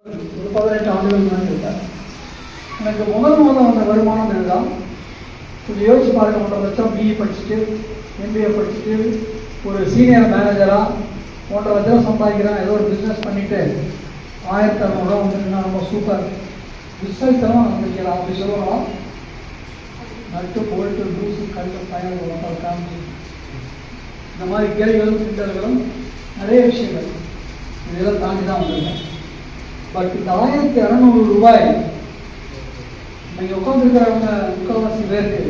ஒரு 18 ஆண்டுகள் முன்னாடி இருக்கார். எனக்கு முதல் வந்த வருமானம் இதுதான். கொஞ்சம் யோசிச்சு பாருங்க, 1.5 லட்சம் பிஇ படிச்சுட்டு எம்பிஏ படிச்சுட்டு ஒரு சீனியர் மேனேஜராக 1.5 லட்சம் சம்பாதிக்கிறேன், ஏதோ ஒரு பிஸ்னஸ் பண்ணிட்டு 1600 வந்துருக்குன்னா ரொம்ப சூப்பர் புத்தகத்தெல்லாம் நம்பிக்கலாம் அப்படி சொல்லலாம். நட்டு போல்ட்டு லூசு கல் பயணம் காமிச்சு இந்த மாதிரி கேள்விகளும் சிந்தல்களும் நிறைய விஷயங்கள் இதெல்லாம் தாண்டி தான் வந்திருக்கேன். பட் இந்த 1600 ரூபாய் நீங்கள் உட்காந்துருக்கிறவங்க முக்கால்வாசி பேருக்கு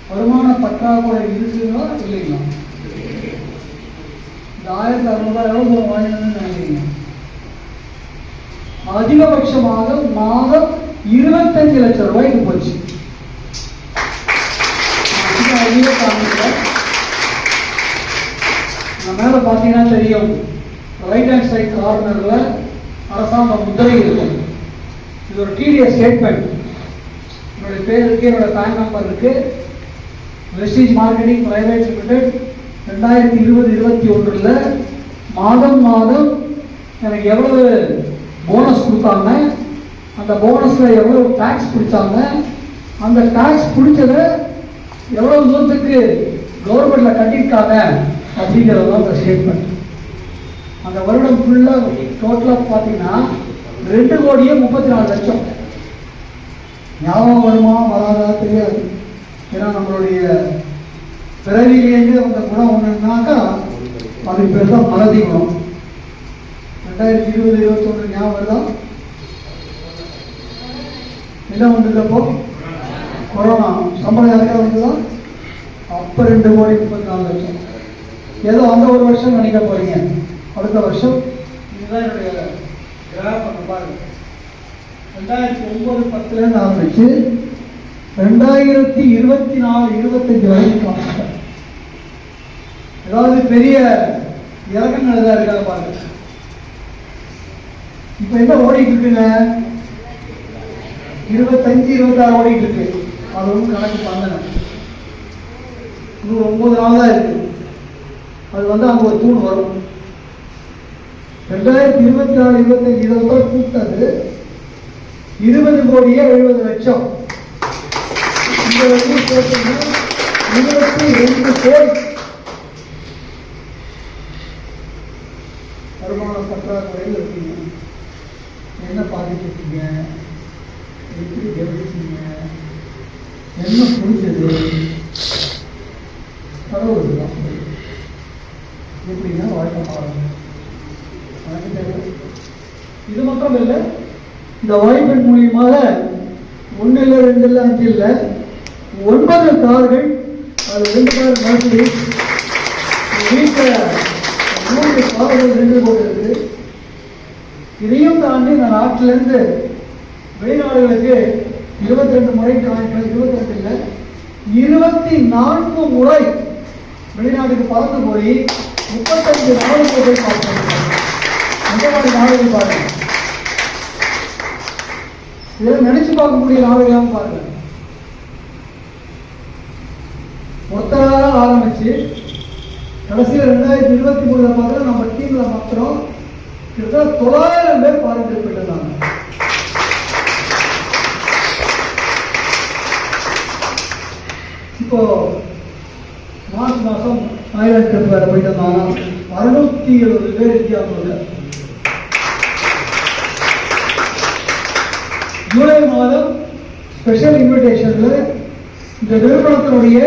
வருமான பற்றாக்குறை இருக்குங்களா இல்லைங்களா? இந்த 1600 ரூபாய் எவ்வளோ தூரம் வாங்கினதுன்னு நினைக்கிறீங்க? அதிகபட்சமாக மாதம் 25 லட்சம் ரூபாய்க்கு போச்சு. மேல பார்த்தீங்கன்னா தெரியும், ரைட் ஹேண்ட் சைட் கார்னர்ல அரசாங்க முத்திரை இருக்கும். இது ஒரு டிடிஎஸ் ஸ்டேட்மெண்ட். என்னுடைய பேர் இருக்கு, என்னோட பேன் நம்பர் இருக்கு. வெஸ்டீஜ் மார்க்கெட்டிங் பிரைவேட் லிமிடெட் 2020-21 மாதம் மாதம் எனக்கு எவ்வளவு போனஸ் கொடுத்தாங்க, அந்த போனஸ்ல எவ்வளவு டாக்ஸ் பிடிச்சாங்க, அந்த டாக்ஸ் பிடிச்சதை எவ்வளவு தூரத்துக்கு கவர்மெண்ட்ல கட்டியிருக்காங்க அப்படிங்கிறது தான் அந்த ஸ்டேட்மெண்ட். அந்த வருடம் ஃபுல்லா டோட்டலா பார்த்தீங்கன்னா 2,34,00,000. ஞாபகம் வருமா வராதா தெரியாது. ஏன்னா நம்மளுடைய பிறவிலேருந்து அந்த குணம் ஒண்ணுனாக்கா அதுக்கு பேர் தான் மறதி குணம். 2020-21 ஞாபகம் வருதா? என்ன வந்ததப்போ கொரோனா சம்பளம் யாருக்கா வந்ததுதான். அப்ப 2,34,00,000. ஏதோ அந்த ஒரு வருஷம் நினைக்க போறீங்க. அடுத்த வருஷம் இதுதான் என்னுடைய கிராஃப். அந்த பாருங்க, 2009-10 ஆரம்பிச்சு 2024-25 வரைக்கும் காமிச்சிட்டேன். ஏதாவது பெரிய இறக்கங்கள் ஏதாவது இருக்காங்க பாருங்க. இப்ப என்ன ஓடிட்டு இருக்குங்க? 25-26 ஓடிட்டு இருக்கு. அது ஒன்றும் கணக்கு பண்ணல. இன்னும் 9 நாள் தான் இருக்கு. அது அங்க ஒரு தூண் வரும். 2024-25 இதெல்லாம் கூப்பிட்டது 20,70,00,000. இந்த வரைக்கும் போட்டீங்கன்னா 22 கோடி வருமான பற்றாக்குறையில் இருக்கீங்க. என்ன பாதிச்சிருக்கீங்க? எப்படி கவனிச்சீங்க? என்ன புரிஞ்சது? கடவுள் தான் எப்படின்னா வாழ்க்கை பாருங்க. இது மட்டும் இல்லை, இந்த வாய்ப்பின் மூலியமாக 1 இல்லை 2 இல்லை 5 இல்லை 9 கார்கள், அது 2 கார் மர்சிடிஸ், வீட்டில் 3 கார்கள் 2 போட்டு இருக்கு. இதையும் தாண்டி இந்த நாட்டிலிருந்து வெளிநாடுகளுக்கு 22 முறை 22 இல்லை 24 முறை வெளிநாட்டுக்கு பறந்து போய் 35 நாடுகள் போய் பார்த்து அந்த மாதிரி நாடுகள் பாருங்க. இதெல்லாம் நினைச்சு பார்க்கக்கூடிய நாடுகளாக பாருங்க. ஒருத்தராக ஆரம்பிச்சு கடைசியில் 2023 பார்த்தா நம்ம டீம்ல மாத்திரம் கிட்டத்தட்ட 900 பேர் பார்ட்டிசிபேட் இருந்தாங்க. இப்போ மார்ச் மாசம் தாய்லாந்து ட்ரிப் வேற போயிட்டு இருந்தாங்க. 670 பேர் இந்தியாவில். ஜூலை மாதம் ஸ்பெஷல் இன்விடேஷன்ல இந்த நிறுவனத்தினுடைய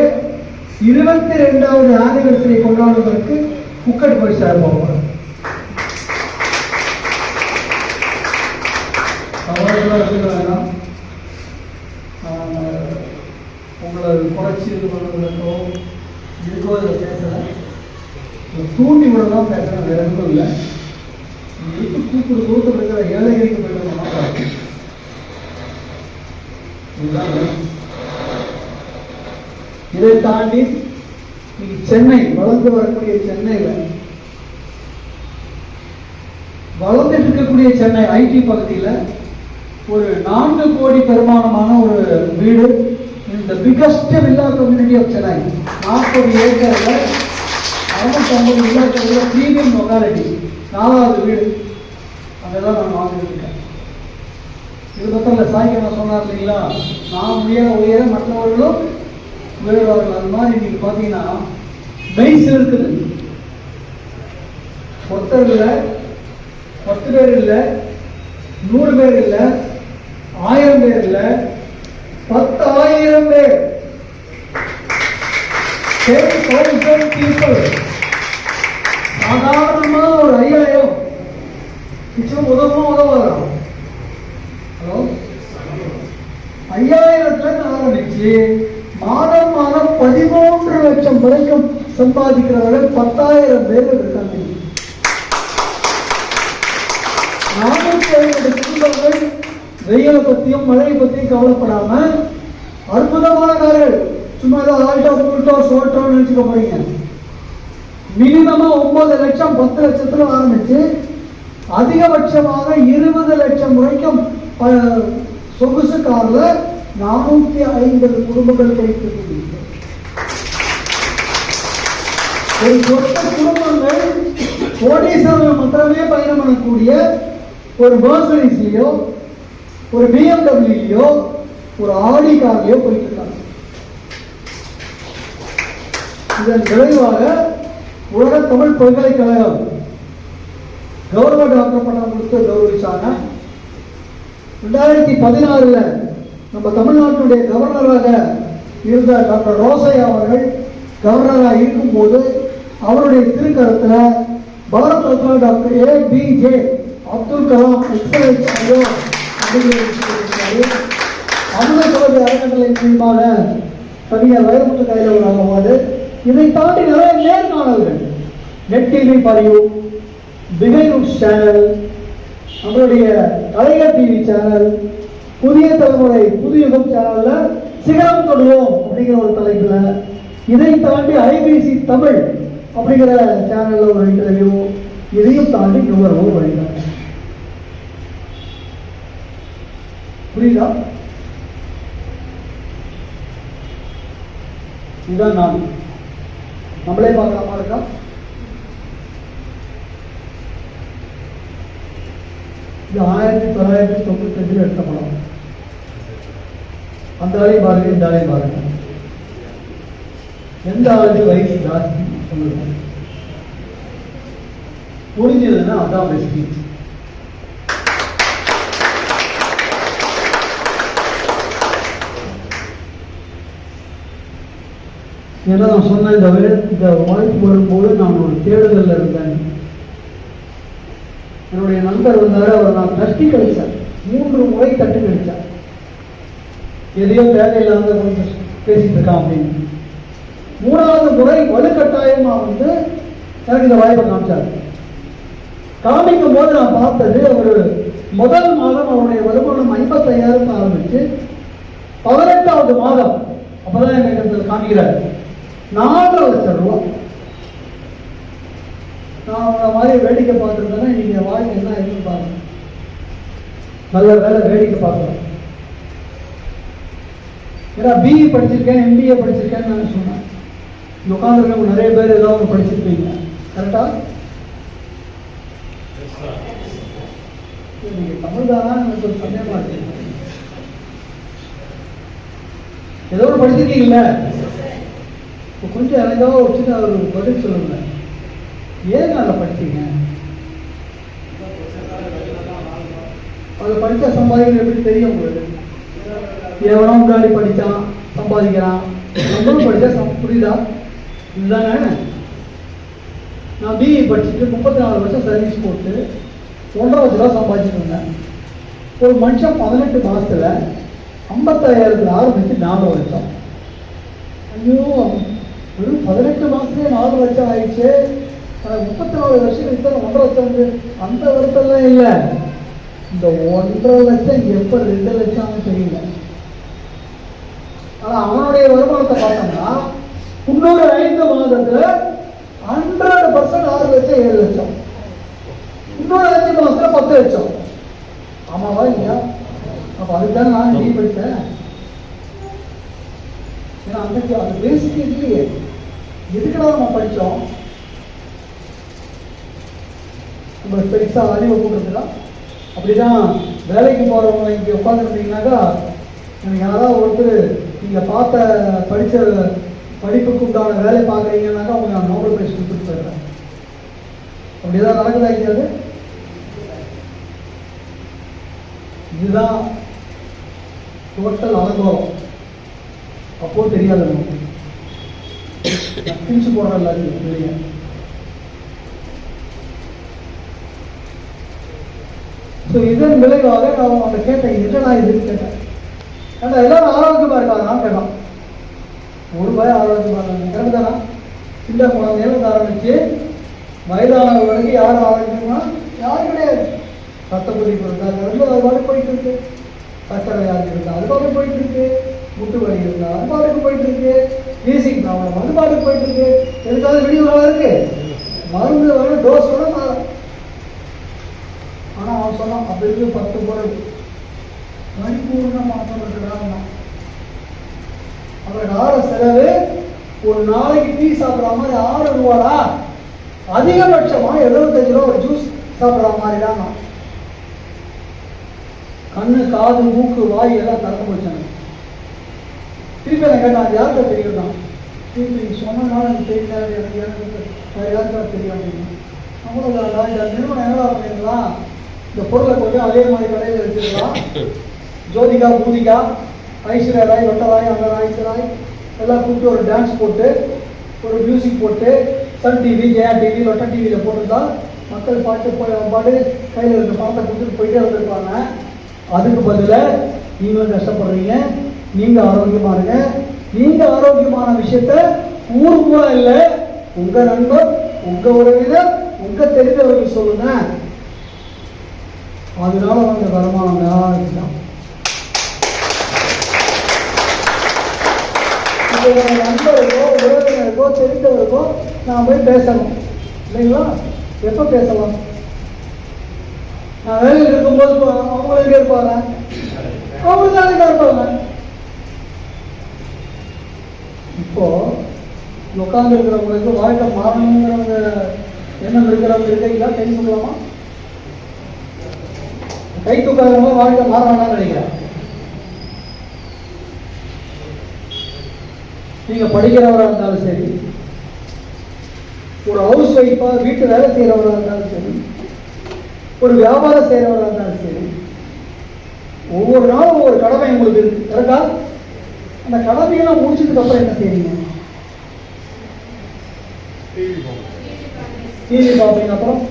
22வது ஆனிவர்சரி கொண்டாடுவதற்கு புக்கட் போய் சேர்ப்போம். வேண்டாம், உங்களை குறைச்சி இது பண்ணுறதுக்கோ இருக்கோ இதை பேசலை. தூண்டி விட தான் பேசுகிறேன், வேற எதுவும் இல்லை. எதுக்கு கூப்பிடு தூரத்தில் இருக்கிற ஏழைகளுக்கு போயிட்டு இதை தாண்டி சென்னை வளர்ந்து வரக்கூடிய சென்னையில் வளர்ந்துட்டு இருக்கக்கூடிய சென்னை ஐடி பகுதியில் ஒரு 4 கோடி பெருமானமான ஒரு வீடு, இந்த biggest villa community of Chennai, 40 ஏக்கர்ல 650 வில்லா பிரீமியம் லொகாலிட்டி, 4வது வீடு. அங்கே தான் நான் வாங்கியிருக்கேன். இது பக்கத்தில் சாய்க்கணும் சொன்னார் இல்லைங்களா, நான் உயர மற்றவர்களும் உயர்வார்கள். அது மாதிரி இன்னைக்கு பார்த்தீங்கன்னா மெய்ஸ் இருக்குது. ஒருத்தர் இல்லை, 10 பேர் இல்லை, 100 பேர் இல்லை, 1000 பேர் இல்லை, 10,000 பேர், 10,000 people. சாதாரணமா ஒரு 5000 நிச்சயம் உதவாராம். ஹலோ, 5000த்துல ஆரம்பிச்சு மாதம் 13 லட்சம் வரைக்கும் சம்பாதிக்கிறவர்கள் 10,000 பேர் இருக்காங்க. 450 குடும்பங்கள் வெயிலை பத்தியும் மழையை பத்தியும் கவலைப்படாம அற்புதமானவர்கள். சும்மா ஏதோ ஆல்டோ புல்டோ சோட்டோன்னு நினைச்சுக்க போறீங்க. மினிமமா 9 லட்சம் 10 லட்சத்துல ஆரம்பிச்சு அதிகபட்சமாக 20 லட்சம் வரைக்கும் சொகுசு கார்ல 450 குடும்பங்கள் கிடைக்கிறது. ஒரு சொந்த குடும்பங்கள் கோடீஸ்வரர்கள் மாத்திரமே பயணம் பண்ணக்கூடிய ஒரு மர்சடிஸ்லயோ, ஒரு BMW, ஒரு ஆடி கார்லயோ போயிட்டு இருக்காங்க. இதன் விளைவாக உலக தமிழ் பல்கலைக்கழகம் கௌரவ டாக்டர் பட்டம் கொடுத்து கௌரவிச்சாங்க. 2016 நம்ம தமிழ்நாட்டுடைய கவர்னராக இருந்த டாக்டர் ரோசையா அவர்கள் கவர்னராக இருக்கும் போது அவருடைய திருக்கரத்துல Bharat Ratna doctor APJ Abdul Kalam excellence award அப்படிங்கிற அமிர்தசரஸ் அறக்கட்டளை மூலமாக கவிஞர் வைரமுத்து கையில் ஒரு அவார்டு. இதை தாண்டி நிறைய நேர்காணல்கள் நெட் டிவி பாரியூ, பிகை நியூஸ் சேனல், நம்மளுடைய கலைஞர் டிவி சேனல், புதிய தலைமுறை புதுயுகம் சேனல்ல சிகரம் தொடுவோம் அப்படிங்கிற ஒரு தலைப்புல, இதை தாண்டி IBC தமிழ் அப்படிங்கிற சேனல்ல ஒரு இன்டர்வியூ, இதையும் தாண்டி நுகர்வு வருகிறாங்க. புரியுதா? இதுதான் நான் நம்மளே பார்க்கலாமா இருக்கா? இது 1995 எடுத்த படம். அந்த ஆளையும் பாருங்க, இந்த ஆளையும் பாருங்க. எந்த ஆளுக்கு வயசு ஜாஸ்தி சொல்லுங்க. புரிஞ்சதுன்னா அதான் பெஸ்ட். ஏன்னா நான் சொன்ன இந்த வாய்ப்பு வரும்போது நான் ஒரு தேடுதல் இருந்தேன். என்னுடைய நண்பர் வந்தாரு, அவர் நான் தட்டி கழிச்சார். 3 முறை தட்டு கழிச்சார். எதையோ தேவையில்லாத கொஞ்சம் பேசிட்டு இருக்கான் அப்படின்னு. 3வது முறை வலுக்கட்டாயமா வந்து எனக்கு இந்த வாய்ப்பை காமிச்சார். காமிக்கும் போது நான் பார்த்தது, அவர் முதல் மாதம் அவருடைய வருமானம் 55,000 ஆரம்பிச்சு 18வது மாதம் அப்பதான் எனக்கு காமிக்கிறார் 4 லட்சம் ரூபாய். நான் அவங்கள மாதிரி வேடிக்கை பார்த்துருந்தேன்னா இன்னைக்கு என் வாழ்க்கை என்ன இருக்குன்னு பாருங்க. நல்ல வேலை வேடிக்கை பார்க்கலாம். ஏன்னா BE படிச்சிருக்கேன், MBA படிச்சிருக்கேன்னு நான் சொன்னேன். இங்க உட்காந்துருக்கவங்க நிறைய பேர் ஏதாவது படிச்சிருப்பீங்க. கரெக்டா? நீங்க தமிழ் தானா எனக்கு ஒரு சந்தேகமா இருக்கு. ஏதோ ஒன்று படிச்சிருக்கீங்கல்ல, கொஞ்சம் எனக்காக ஒரு சின்ன ஒரு பதில் சொல்லுங்க. ஏன் அதை படிச்சீங்க? அதை படித்தா சம்பாதிக்கிறது எப்படி தெரியும் உங்களுக்கு? எவனோ முன்னாடி படித்தான் சம்பாதிக்கிறான், நம்மளும் படித்தா புரியுதா? இதுதானே. நான் BE படிச்சுட்டு 34 வருஷம் சர்வீஸ் போட்டு 1.5 லட்ச ரூபா சம்பாதிச்சுட்டு இருந்தேன். ஒரு மனுஷன் 18 மாசத்துல 55,000 ஆரம்பிச்சு 4 லட்சம். ஐயோ, வெறும் 18 மாசத்துலேயே 4 லட்சம் ஆயிடுச்சு. 34 வருஷம் 1.5 லட்சம். அந்த வருத்தம்லாம் இல்லை. இந்த 1.5 லட்சம் எப்ப 2 லட்சம் தெரியல. ஆனா அவனுடைய வருமானத்தை பார்த்தோம்னா இன்னொரு 5 மாதத்துல 100% 6 லட்சம் 7 லட்சம். இன்னொரு 5 மாசத்துல 10 லட்சம். ஆமாவா இல்லையா? அப்ப அதுதான் நான் BE படித்தேன். ஏன்னா அன்னைக்கு அது பேசிக் இல்லையே. எதுக்கெல்லாம் நம்ம படித்தோம்? நம்ம பெருசா அறிவை போட்டுருக்கலாம் அப்படிதான் வேலைக்கு போகிறவங்க இங்கே உட்காந்துருந்தீங்கன்னாக்கா, எனக்கு யாராவது ஒருத்தர் நீங்கள் படித்த படிப்புக்கு உண்டான வேலை பார்க்குறீங்கன்னாக்கா அவங்க நான் நோபல் பிரைஸ் கொடுத்துட்டு போயிடுறேன். அப்படிதான் நடக்குதா இல்லையாது? இதுதான் டோட்டல் அனுபவம். அப்போ தெரியாது நமக்கு, பிரிச்சு போடுற எல்லாத்தையும் தெரியும். ஸோ இதன் விளைவாக நான் அந்த கேட்டேன், என்னடா இதுன்னு கேட்டேன். ஏன்னா எல்லாரும் ஆரோக்கியமா இருக்காங்கன்னு கேட்டோம். ஒரு பயம் ஆரோக்கியமா இருக்காங்க, கரெக்டு தானா? சின்ன குழந்தைகளுக்கு ஆரம்பிச்சு வயதானவங்க வரைக்கும் யாரும் ஆரோக்கியமா யாரும் கிடையாது. ரத்த கொதிப்பு இருந்தாங்க அது பாட்டு போயிட்டு இருக்கு, சக்கரை வியாதி இருந்தா அது பாட்டு போயிட்டு இருக்கு, முட்டு வலி இருந்தா அது பாட்டுக்கு போயிட்டு இருக்கு, வீசிங் ப்ராப்ளம் அது பாட்டுக்கு போயிட்டு இருக்கு. எதுக்காவது விடிவுலாம் இருக்கு, மருந்து வர டோஸ் கூட மாறும். ஆனால் அவன் சொன்னான் அப்படி இருக்கு 10 பொருள் பரிபூர்ண மாற்றப்பட்டுதான். அவருக்கு ஆற செலவு ஒரு நாளைக்கு டீ சாப்பிட்ற மாதிரி 6 ரூபாடா, அதிகபட்சமா 75 ரூபா ஒரு ஜூஸ் சாப்பிட்ற மாதிரி தான். கண்ணு காது மூக்கு வாய் எல்லாம் திறந்து போச்சாங்க. திருப்பி என்ன கேட்டான், யாருக்கா தெரியும் தான் திருப்பி சொன்னதுனால எனக்கு தெரியல, எனக்கு யாருக்கா தெரியும் அப்படின்னு. அவ்வளோதான்டா, இந்த நிறுவனம் என்னடா பண்ணீங்களா, இந்த பொருளை கொஞ்சம் அதே மாதிரி கடையில் வச்சுக்கலாம். ஜோதிகா பூதிகா ஐஸ்வர்யா ராய் லொட்டராய் அந்த ராய் எல்லாம் கூப்பிட்டு ஒரு டான்ஸ் போட்டு ஒரு மியூசிக் போட்டு சன் டிவி ஜெயா டிவி லொட்ட டிவியில் போட்டுருந்தா மக்கள் பாட்டு பாட்டு கையில் இருக்க பணத்தை கொடுத்துட்டு போயிட்டே வந்திருப்பாங்க. அதுக்கு பதிலாக நீங்களும் கஷ்டப்படுறீங்க, நீங்கள் ஆரோக்கியமாக இருங்க. நீங்கள் ஆரோக்கியமான விஷயத்த ஊர் பூரா இல்லை, உங்கள் நண்பர் உங்கள் உறவினர் உங்கள் தெரிந்தவர்கள் சொல்லுங்க. அதனால வந்து வருமானம் தான். நண்பருக்கோ உறவினருக்கோ தெரிந்தவருக்கோ நான் போய் பேசணும் இல்லைங்களா? எப்போ பேசலாம்? நான் வேலையில் இருக்கும்போது அவங்கள எங்கே இருப்பாங்க, அவங்க தான் இருப்பாங்க. இப்போ உட்கார்ந்து இருக்கிறவங்களுக்கு வாழ்க்கை மாறணுங்கிறவங்க எண்ணம் இருக்கிறவங்க இருக்கீங்களா? கை சொல்லலாமா? கை தூக்காதவங்க வாழ்க்கை மாற வேணாம்னு நினைக்கிறேன். நீங்க படிக்கிறவராக இருந்தாலும் சரி, ஒரு ஹவுஸ் ஒய்ஃபா வீட்டு வேலை செய்யறவராக இருந்தாலும் சரி, ஒரு வியாபாரம் செய்யறவராக இருந்தாலும் சரி, ஒவ்வொரு நாளும் ஒவ்வொரு கடமை உங்களுக்கு இருக்கு, கரெக்டா? அந்த கடமையெல்லாம் முடிச்சதுக்கு அப்புறம் என்ன செய்றீங்க? டிவி பார்ப்பீங்க. அப்புறம்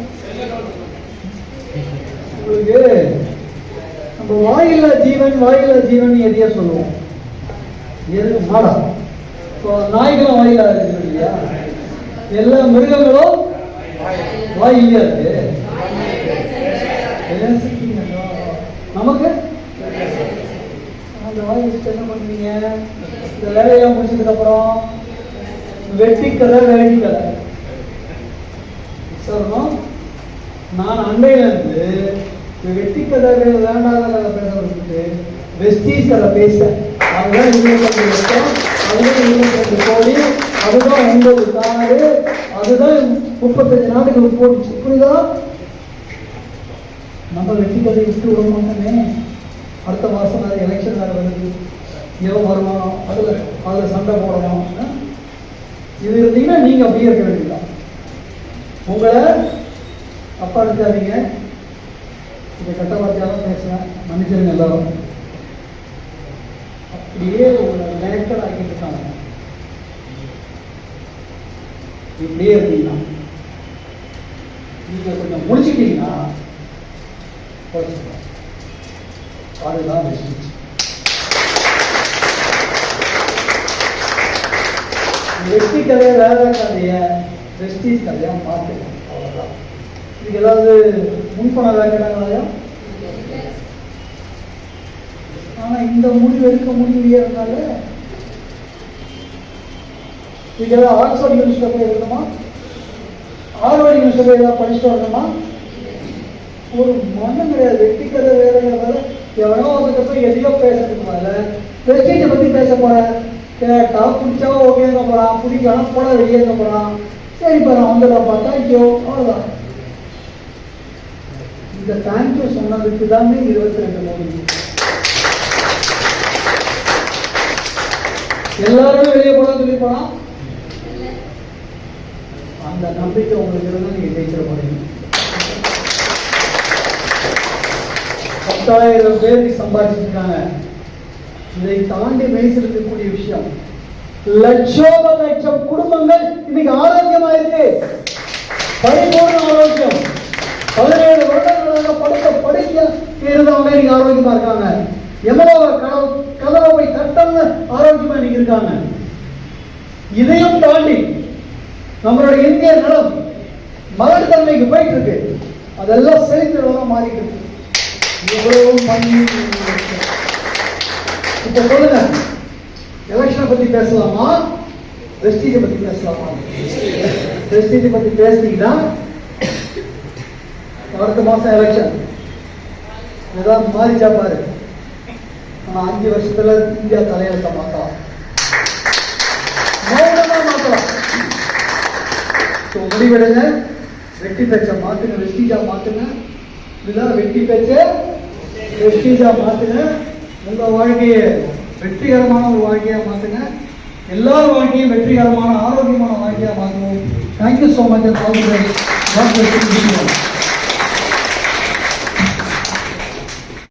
உங்களுக்கு நம்ம வாயில்லா ஜீவன் எதையா சொல்லுவோம், எது மாடா? நாய்களும் வாயிலா இருக்கு இல்லையா? எல்லா மிருகங்களும் வாயிலையா இருக்கு. நமக்கு அந்த வாய் வச்சுட்டு என்ன பண்ணுவீங்க? இந்த வேலையெல்லாம் முடிச்சதுக்கு அப்புறம் வெட்டி கதை வேடி கதை சொல்லணும். நான் அண்டையில இருந்து வெட்டி கதை வேண்டாத கதை பேசுறதுக்கு வெஸ்டீஸ் கதை பேச, அதுதான் 22 லட்சம், அதுதான் 22 கோடி, அதுதான் 9 காரு, அதுதான் 35 நாட்டுக்கு போட்டுச்சு. புரியுதா? நம்ம வெட்டி கதை விட்டு விட மாட்டோமே. அடுத்த மாசம் அது எலெக்ஷன் வேறு வருது, எவ்வளோ வருமானம், அதில் சண்டை போடணும். இது இருந்தீங்கன்னா நீங்க அப்படியே இருக்க வேண்டியதான். உங்களை அப்பா எடுக்காதீங்க, இதை கட்ட வார்த்தையாலும் பேசுவேன், மன்னிச்சிருங்க எல்லாரும். அப்படியே உங்களை நேக்கட் ஆக்கிட்டு இருக்காங்க. இப்படியே இருந்தீங்கன்னா நீங்க கொஞ்சம் முடிச்சுட்டீங்கன்னா அதுதான் வெஸ்டீஜ். வெஸ்டி கதையை வேற கதைய வெஸ்டீஜ் கதையா மாற்றிக்கலாம், அவ்வளோதான். இதுக்கு ஏதாவது முன்பணம் வேண்டாங்களா? ஆனால் இந்த முடிவு எடுக்க முடிவு இருந்தால இதுக்கு ஏதாவது ஆக்ஸ்போர்ட் யூனிவர்சிட்டி போய் இருக்கணுமா, ஹார்வர்ட் யூனிவர்சிட்டி போய் ஏதாவது படிச்சுட்டு வரணுமா? ஒரு மண்ணும் கிடையாது. வெட்டி கதை வேறங்கிறதால எவனோ அவங்ககிட்ட போய் எதையோ பேசுறதுக்கு மேல வெஸ்டீஜை பற்றி பேச போறேன். கேட்டா பிடிச்சா ஓகேங்க போறான், பிடிக்கலாம் போட வெளியேங்க போறான். சரி பாரு வந்துடலாம் பார்த்தா ஐயோ அவ்வளோதான். இந்த தேங்க்யூ சொன்னதுக்கு தானே 22 மோடி. எல்லாரும் வெளியே போனா சொல்லி போனா அந்த நம்பிக்கை உங்களுக்கு இருந்தால் நீங்க ஜெயிச்சிட போறீங்க. 10,000 பேருக்கு சம்பாதிச்சிருக்காங்க. இதை தாண்டி மெய்சிருக்கக்கூடிய விஷயம், லட்சம் குடும்பங்கள் இன்னைக்கு ஆரோக்கியமா இருக்கு. பரிபூர்ண ஆரோக்கியம். 17 வருடங்களாக படுக்க இருந்தவங்க இன்னைக்கு ஆரோக்கியமா இருக்காங்க. எவ்வளவு கதவை தட்டம்னு ஆரோக்கியமா இன்னைக்கு இருக்காங்க. இதையும் தாண்டி நம்மளுடைய இந்திய நலம் மலர்தன்மைக்கு போயிட்டு இருக்கு. அதெல்லாம் செழித்து மாறிட்டு இருக்கு. இவ்வளவு பண்ணி இப்ப சொல்லுங்க, எலெக்ஷனை பத்தி பேசலாமா, வெஸ்டீஜை பத்தி பேசலாமா? வெஸ்டீஜை பத்தி பேசினீங்கன்னா அடுத்த மாசம் எலெக்ஷன் ஏதாவது மாறிச்சா பாரு. ஆனா 5 வருஷத்துல இந்தியா தலையெழுத்த மாட்டோம், மௌனமா மாட்டோம். முடிவெடுங்க, வெற்றி பேச்ச மாத்துங்க, வெஸ்டீஜா மாத்துங்க. இதுதான் வெற்றி பேச்ச வெஸ்டீஜா மாத்துங்க. உங்க வாழ்க்கையை வெற்றிகரமான ஒரு வாழ்க்கையா மாத்துங்க. எல்லார் வாழ்க்கையும் வெற்றிகரமான ஆரோக்கியமான வாழ்க்கையா மாற்றுவோம். Thank you so much.